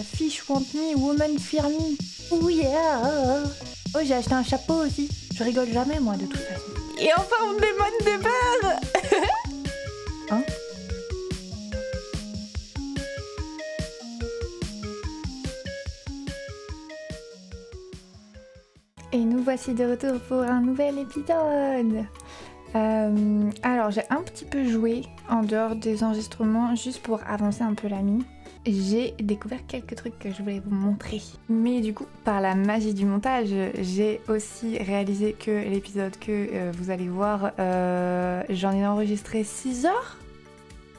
Fish want me, woman fear me. Oh yeah. Oh, j'ai acheté un chapeau aussi. Je rigole jamais moi de toute façon. Et enfin on démone de beurre. Hein? Et nous voici de retour pour un nouvel épisode. Alors j'ai un petit peu joué en dehors des enregistrements juste pour avancer un peu la mine. J'ai découvert quelques trucs que je voulais vous montrer. Mais du coup, par la magie du montage, j'ai aussi réalisé que l'épisode que vous allez voir, j'en ai enregistré 6 heures.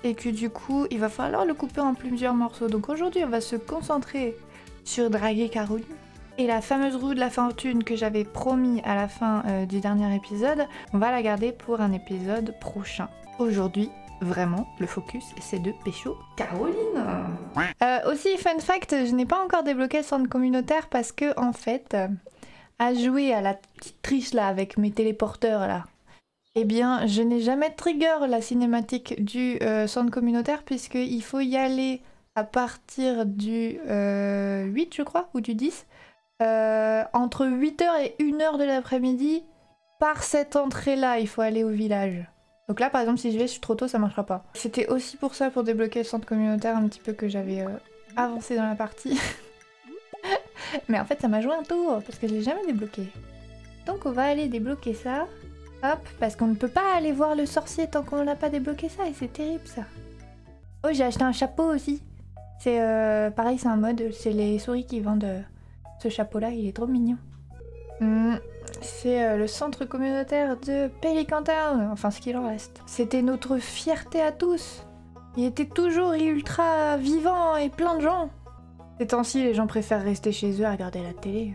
Et que du coup, il va falloir le couper en plusieurs morceaux. Donc aujourd'hui, on va se concentrer sur draguer Caroline. Et la fameuse roue de la fortune que j'avais promis à la fin du dernier épisode, on va la garder pour un épisode prochain. Aujourd'hui, vraiment, le focus, c'est de pécho Caroline. Aussi, fun fact, je n'ai pas encore débloqué le centre communautaire parce que, en fait, à jouer à la petite triche là avec mes téléporteurs là, eh bien, je n'ai jamais trigger la cinématique du centre communautaire puisqu'il faut y aller à partir du 8, je crois, ou du 10. Entre 8h et 1h de l'après-midi, par cette entrée-là, il faut aller au village. Donc là, par exemple, si je suis trop tôt, ça marchera pas. C'était aussi pour ça, pour débloquer le centre communautaire, un petit peu que j'avais avancé dans la partie. Mais en fait, ça m'a joué un tour, parce que je l'ai jamais débloqué. Donc on va aller débloquer ça. Hop, parce qu'on ne peut pas aller voir le sorcier tant qu'on n'a pas débloqué ça, et c'est terrible ça. Oh, j'ai acheté un chapeau aussi. C'est pareil, c'est un mode, c'est les souris qui vendent ce chapeau-là, il est trop mignon. C'est le centre communautaire de Pelican Town, enfin ce qu'il en reste. C'était notre fierté à tous. Il était toujours ultra vivant et plein de gens. Ces temps-ci, les gens préfèrent rester chez eux à regarder la télé.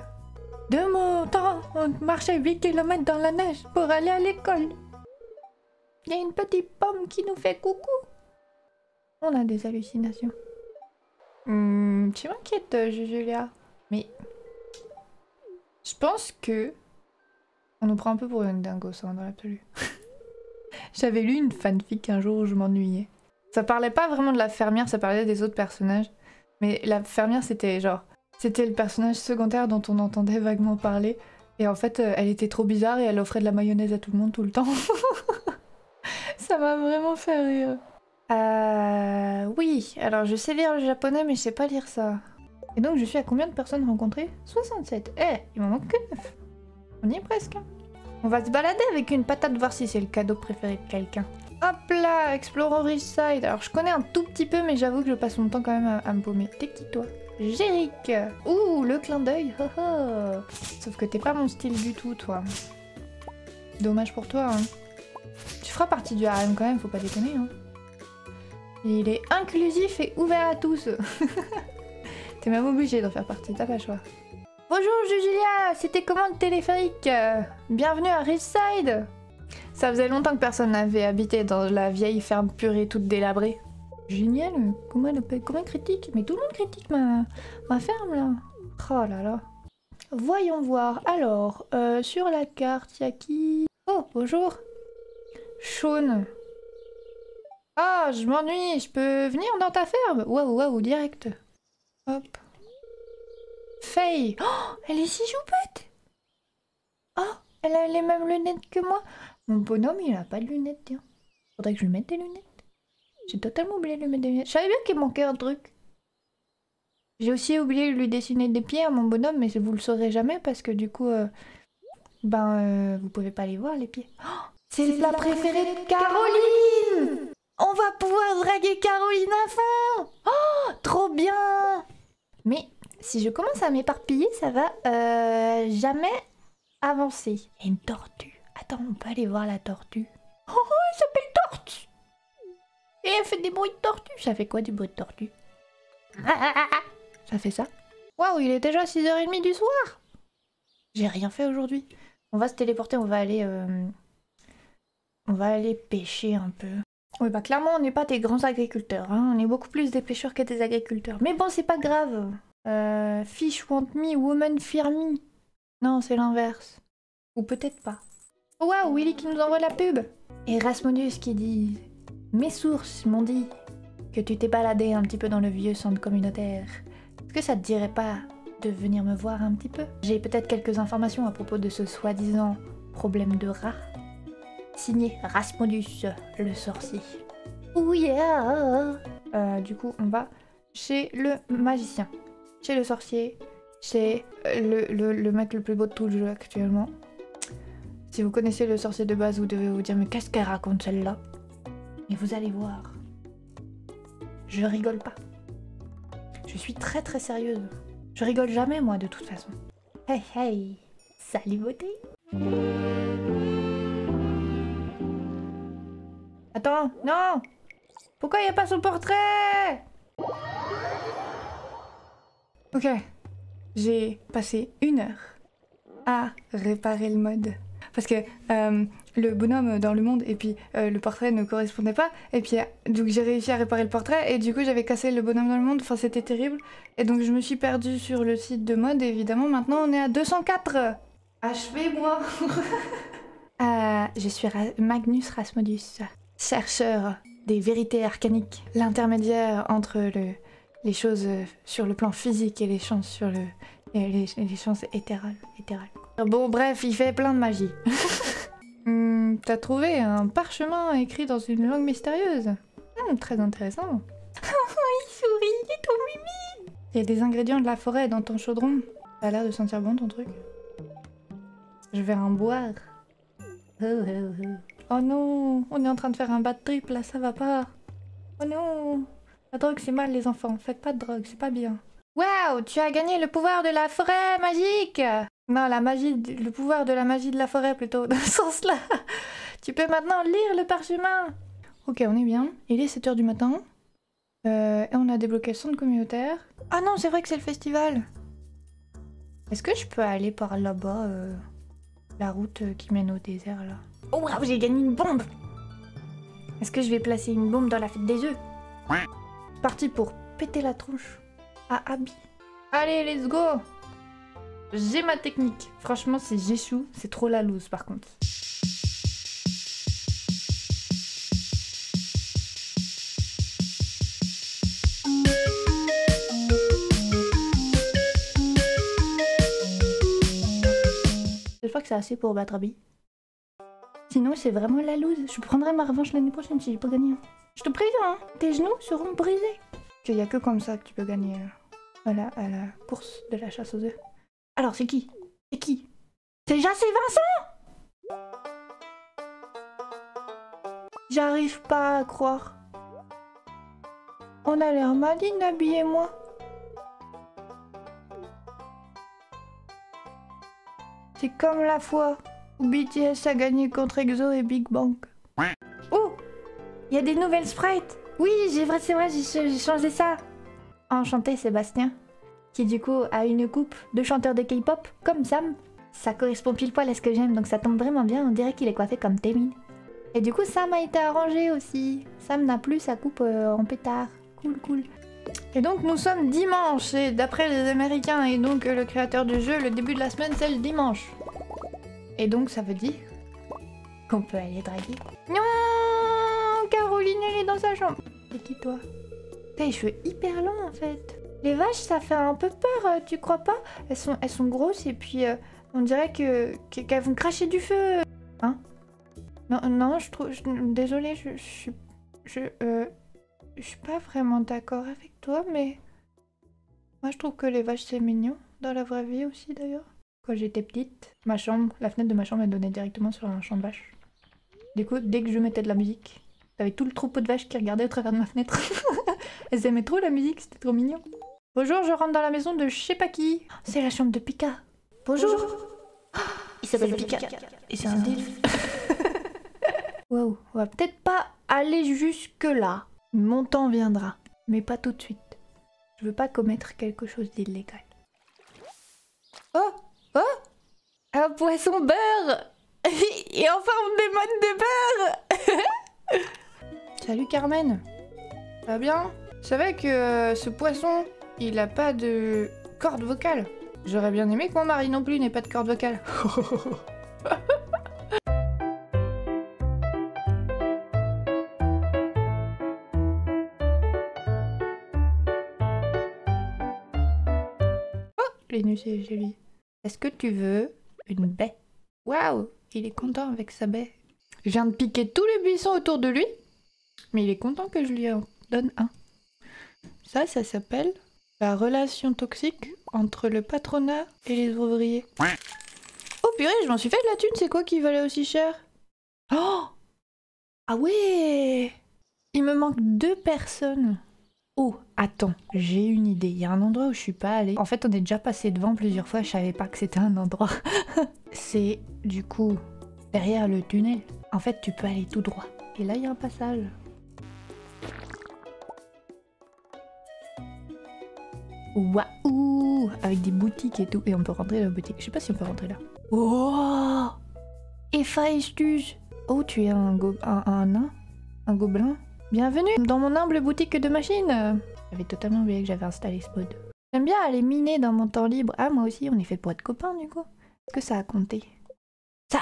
De mon temps, on marchait 8 km dans la neige pour aller à l'école. Il y a une petite pomme qui nous fait coucou. On a des hallucinations. Tu m'inquiètes, Julia. Mais je pense que on nous prend un peu pour une dingo, ça, dans l'absolu. J'avais lu une fanfic un jour où je m'ennuyais. Ça parlait pas vraiment de la fermière, ça parlait des autres personnages. Mais la fermière, c'était genre... C'était le personnage secondaire dont on entendait vaguement parler. Et en fait, elle était trop bizarre et elle offrait de la mayonnaise à tout le monde tout le temps. Ça m'a vraiment fait rire. Oui, alors je sais lire le japonais, mais je sais pas lire ça. Et donc, je suis à combien de personnes rencontrées? 67. Eh, il m'en manque que 9. On y est presque. On va se balader avec une patate, voir si c'est le cadeau préféré de quelqu'un. Hop là, explorons Richside. Alors, je connais un tout petit peu, mais j'avoue que je passe mon temps quand même à me paumer. T'es qui, toi? Jéric. Ouh, le clin d'œil. Sauf que t'es pas mon style du tout, toi. Dommage pour toi, hein. Tu feras partie du harem quand même, faut pas déconner, hein. Il est inclusif et ouvert à tous. T'es même obligé d'en faire partie, t'as pas le choix. Bonjour Julia, c'était comment le téléphérique? Bienvenue à Richside. Ça faisait longtemps que personne n'avait habité dans la vieille ferme purée toute délabrée. Génial, comment elle critique? Mais tout le monde critique ma ferme là. Oh là là. Voyons voir, alors, sur la carte, y'a qui? Oh, bonjour. Sean. Ah, je m'ennuie, je peux venir dans ta ferme? Waouh, waouh, direct. Hop. Faye. Oh, elle est si choupette. Oh, elle a les mêmes lunettes que moi. Mon bonhomme, il a pas de lunettes, tiens. Faudrait que je lui mette des lunettes. J'ai totalement oublié de lui mettre des lunettes. Je savais bien qu'il manquait un truc. J'ai aussi oublié de lui dessiner des pieds à mon bonhomme, mais vous le saurez jamais parce que du coup, vous pouvez pas les voir, les pieds. Oh, c'est la préférée de Caroline. On va pouvoir draguer Caroline à fond. Oh, trop bien. Mais si je commence à m'éparpiller, ça va jamais avancer. Il y a une tortue. Attends, on peut aller voir la tortue. Oh, elle s'appelle Tortue. Et elle fait des bruits de tortue. Ça fait quoi du bruit de tortue? Ça fait ça. Waouh, il est déjà 6h30 du soir. J'ai rien fait aujourd'hui. On va se téléporter, on va aller pêcher un peu. Oui, bah clairement, on n'est pas des grands agriculteurs. Hein. On est beaucoup plus des pêcheurs que des agriculteurs. Mais bon, c'est pas grave. Fish want me, woman fear me. Non, c'est l'inverse. Ou peut-être pas. Oh, waouh, Willy qui nous envoie la pub. Et Rasmodius qui dit... Mes sources m'ont dit que tu t'es baladé un petit peu dans le vieux centre communautaire. Est-ce que ça te dirait pas de venir me voir un petit peu? J'ai peut-être quelques informations à propos de ce soi-disant problème de rat. Signé Rasmodus, le sorcier. Oh yeah! Du coup, on va chez le magicien, chez le sorcier, chez le mec le plus beau de tout le jeu actuellement. Si vous connaissez le sorcier de base, vous devez vous dire mais qu'est-ce qu'elle raconte celle-là? Et vous allez voir. Je rigole pas. Je suis très très sérieuse. Je rigole jamais moi de toute façon. Hey hey! Salut beauté! Attends, non! Pourquoi il n'y a pas son portrait? Ok. J'ai passé 1 heure à réparer le mode. Parce que le bonhomme dans le monde et puis le portrait ne correspondait pas. Et puis donc j'ai réussi à réparer le portrait et du coup j'avais cassé le bonhomme dans le monde. Enfin c'était terrible. Et donc je me suis perdue sur le site de mode et évidemment maintenant on est à 204. Achevez-moi. Je suis Magnus Rasmodus, chercheur des vérités arcaniques. L'intermédiaire entre les choses sur le plan physique et les chances sur les chances éthérales. Bon bref, il fait plein de magie. T'as trouvé un parchemin écrit dans une langue mystérieuse. Très intéressant. Il sourit, il est trop mimi. Il y a des ingrédients de la forêt dans ton chaudron. Ça a l'air de sentir bon ton truc. Je vais en boire. Oh non, on est en train de faire un bad trip là, ça va pas. Oh non, la drogue c'est mal les enfants, faites pas de drogue, c'est pas bien. Waouh, tu as gagné le pouvoir de la forêt magique. Non, la magie, le pouvoir de la magie de la forêt plutôt, dans ce sens-là. Tu peux maintenant lire le parchemin. Ok, on est bien. Il est 7 h du matin. Et on a débloqué le centre communautaire. Ah non, c'est vrai que c'est le festival. Est-ce que je peux aller par là-bas, la route qui mène au désert, là? Oh, wow, j'ai gagné une bombe. Est-ce que je vais placer une bombe dans la fête des œufs? Parti pour péter la tronche à Abby. Allez, let's go. J'ai ma technique. Franchement, si j'échoue, c'est trop la loose par contre. J'espère que c'est assez pour battre Abby. Sinon, c'est vraiment la loose. Je prendrai ma revanche l'année prochaine si j'ai pas gagné. Je te préviens, hein, tes genoux seront brisés. Qu'il y a que comme ça que tu peux gagner à la course de la chasse aux œufs. Alors, c'est qui? C'est qui? C'est Jacé Vincent! J'arrive pas à croire. On a l'air maligne, Abby et moi. C'est comme la fois où BTS a gagné contre EXO et Big Bang. Oh! Il y a des nouvelles sprites! Oui, c'est vrai, j'ai changé ça. Enchanté Sébastien, qui du coup a une coupe de chanteur de K-pop, comme Sam. Ça correspond pile poil à ce que j'aime, donc ça tombe vraiment bien, on dirait qu'il est coiffé comme Taemin. Et du coup Sam a été arrangé aussi. Sam n'a plus sa coupe en pétard. Cool. Et donc nous sommes dimanche, et d'après les Américains et donc le créateur du jeu, le début de la semaine c'est le dimanche. Et donc ça veut dire qu'on peut aller draguer. Non, Caroline elle est dans sa chambre. C'est qui toi? T'as les cheveux hyper longs en fait. Les vaches ça fait un peu peur, tu crois pas? Elles sont grosses et puis on dirait qu'elles vont cracher du feu. Hein? Non, je trouve... désolée, je suis pas vraiment d'accord avec toi, mais... Moi je trouve que les vaches c'est mignon, dans la vraie vie aussi d'ailleurs. Quand j'étais petite, ma chambre, la fenêtre de ma chambre elle donnait directement sur un champ de vaches. Du coup, dès que je mettais de la musique, t'avais tout le troupeau de vaches qui regardaient au travers de ma fenêtre. Elles aimaient trop la musique, c'était trop mignon. Bonjour, je rentre dans la maison de je sais pas qui. C'est la chambre de Pika. Bonjour. Il s'appelle Pika. Et c'est un dilf. Waouh, on va peut-être pas aller jusque là. Mon temps viendra, mais pas tout de suite. Je veux pas commettre quelque chose d'illégal. Oh! Un poisson beurre! Et en forme de mode de beurre! Salut Carmen! Ça va bien? Je savais que ce poisson, il a pas de corde vocale. J'aurais bien aimé que mon mari non plus n'ait pas de corde vocale. les chez lui. Est-ce que tu veux une baie? Waouh, il est content avec sa baie. Je viens de piquer tous les buissons autour de lui, mais il est content que je lui en donne un. Ça s'appelle la relation toxique entre le patronat et les ouvriers. Oh purée, je m'en suis fait de la thune, c'est quoi qui valait aussi cher? Oh! Ah ouais! Il me manque 2 personnes. Oh, attends, j'ai une idée. Il y a un endroit où je suis pas allée. En fait, on est déjà passé devant plusieurs fois, je savais pas que c'était un endroit. C'est, du coup, derrière le tunnel. En fait, tu peux aller tout droit. Et là, il y a un passage. Waouh! Avec des boutiques et tout. Et on peut rentrer dans la boutique. Je sais pas si on peut rentrer là. Oh! Héphaïstus! Oh, tu es un nain? Un gobelin? Bienvenue dans mon humble boutique de machines. J'avais totalement oublié que j'avais installé ce mode. J'aime bien aller miner dans mon temps libre. Ah, moi aussi, on est fait pour être copains du coup. Est-ce que ça a compté? Ça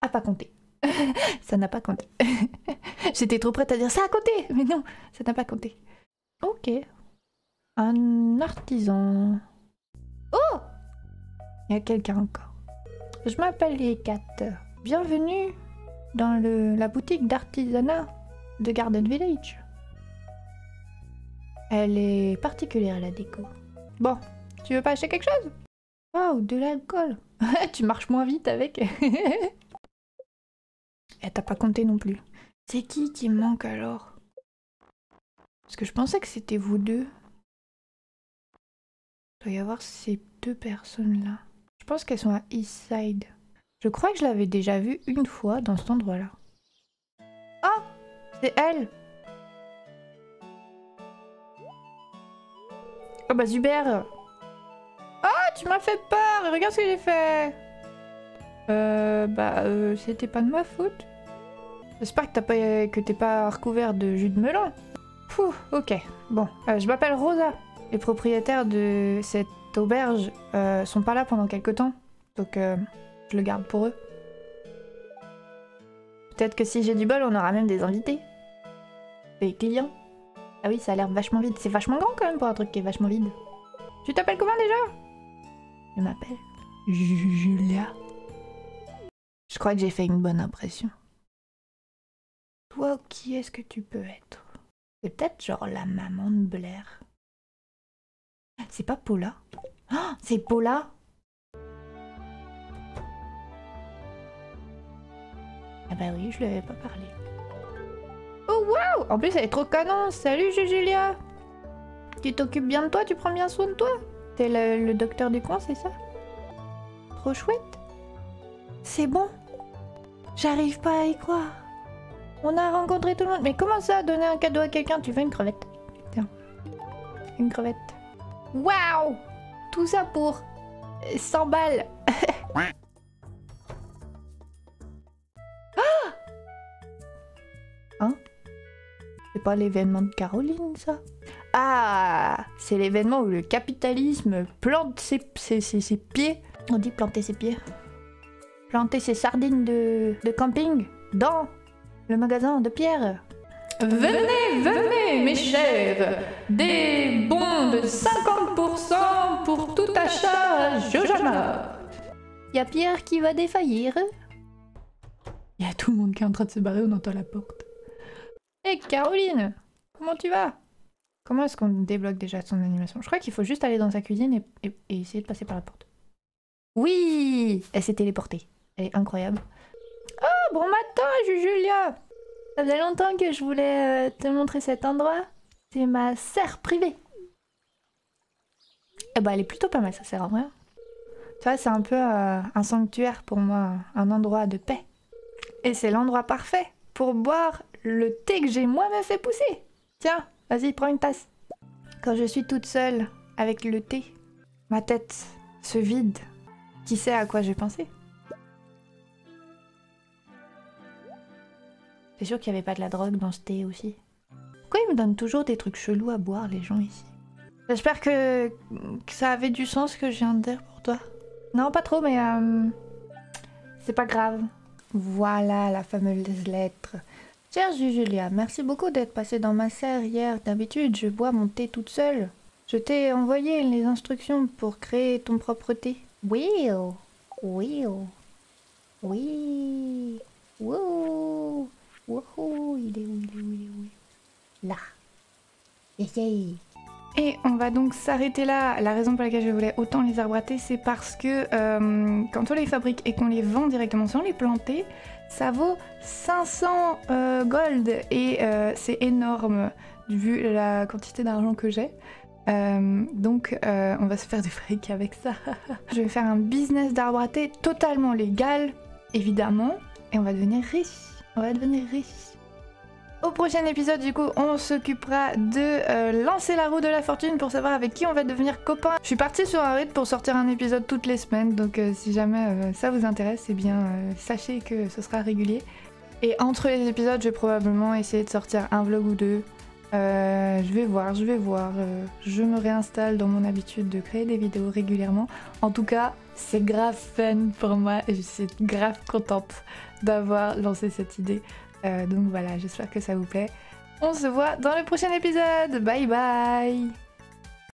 a pas compté. Ça n'a pas compté. J'étais trop prête à dire ça a compté, mais non, ça n'a pas compté. Ok. Un artisan. Oh! Il y a quelqu'un encore. Je m'appelle Hécat. Bienvenue dans la boutique d'artisanat de Garden Village. Elle est particulière la déco. Bon, tu veux pas acheter quelque chose? Oh, de l'alcool. Tu marches moins vite avec. Et t'as pas compté non plus. C'est qui me manque alors? Parce que je pensais que c'était vous deux. Il doit y avoir ces 2 personnes-là. Je pense qu'elles sont à Eastside. Je crois que je l'avais déjà vue une fois dans cet endroit-là. Oh! C'est elle! Oh bah super! Oh, tu m'as fait peur! Regarde ce que j'ai fait! C'était pas de ma faute. J'espère que t'es pas recouvert de jus de melon. Pouh, ok. Bon, je m'appelle Rosa. Les propriétaires de cette auberge sont pas là pendant quelques temps. Donc je le garde pour eux. Peut-être que si j'ai du bol, on aura même des invités. Des clients. Ah oui, ça a l'air vachement vide. C'est vachement grand quand même pour un truc qui est vachement vide. Tu t'appelles comment déjà? Je m'appelle Julia. Je crois que j'ai fait une bonne impression. Toi, qui est-ce que tu peux être? C'est peut-être genre la maman de Blair. C'est pas Paula? Oh, c'est Paula? Ah bah oui, je lui avais pas parlé. Oh waouh! En plus, elle est trop canon! Salut Julia! Tu t'occupes bien de toi? Tu prends bien soin de toi? T'es le docteur du coin, c'est ça? Trop chouette! C'est bon! J'arrive pas à y croire! On a rencontré tout le monde! Mais comment ça, donner un cadeau à quelqu'un? Tu veux une crevette? Tiens. Une crevette. Waouh! Tout ça pour 100 balles! Hein? C'est pas l'événement de Caroline, ça? Ah! C'est l'événement où le capitalisme plante ses pieds. On dit planter ses pieds. Planter ses sardines de camping dans le magasin de Pierre. Venez, venez, mes chers! Des bons de 50% pour tout achat à Jojama! Y'a Pierre qui va défaillir. Il y a tout le monde qui est en train de se barrer, on entend la porte. Hé Caroline, comment tu vas? Comment est-ce qu'on débloque déjà son animation? Je crois qu'il faut juste aller dans sa cuisine et essayer de passer par la porte. Oui! Elle s'est téléportée. Elle est incroyable. Oh, bon matin, Julia! Ça faisait longtemps que je voulais te montrer cet endroit. C'est ma serre privée. Eh ben, elle est plutôt pas mal, ça sert en vrai. Tu vois, c'est un peu un sanctuaire pour moi, un endroit de paix. Et c'est l'endroit parfait pour boire le thé que j'ai moi-même fait pousser. Tiens, vas-y, prends une tasse. Quand je suis toute seule avec le thé, ma tête se vide. Qui sait à quoi j'ai pensé? C'est sûr qu'il n'y avait pas de la drogue dans ce thé aussi. Pourquoi ils me donnent toujours des trucs chelous à boire, les gens ici? J'espère que ça avait du sens ce que je viens de dire pour toi. Non, pas trop, mais c'est pas grave. Voilà la fameuse lettre. Chère Julia, merci beaucoup d'être passée dans ma serre hier. D'habitude, je bois mon thé toute seule. Je t'ai envoyé les instructions pour créer ton propre thé. Oui, oui, oui. Wouhou, wouhou, il est où, il est où, il est où? Là. Yay. Et on va donc s'arrêter là. La raison pour laquelle je voulais autant les arbres à thé, c'est parce que quand on les fabrique et qu'on les vend directement sans les planter, ça vaut 500 gold et c'est énorme vu la quantité d'argent que j'ai. Donc on va se faire du fric avec ça. Je vais faire un business d'arbre à thé totalement légal, évidemment, et on va devenir riche. On va devenir riche. Au prochain épisode, du coup, on s'occupera de lancer la roue de la fortune pour savoir avec qui on va devenir copain. Je suis partie sur un rythme pour sortir un épisode toutes les semaines, donc si jamais ça vous intéresse, eh bien sachez que ce sera régulier. Et entre les épisodes, je vais probablement essayer de sortir un vlog ou deux. Je vais voir, je me réinstalle dans mon habitude de créer des vidéos régulièrement. En tout cas, c'est grave fun pour moi et je suis grave contente d'avoir lancé cette idée. Donc voilà, j'espère que ça vous plaît. On se voit dans le prochain épisode. Bye bye!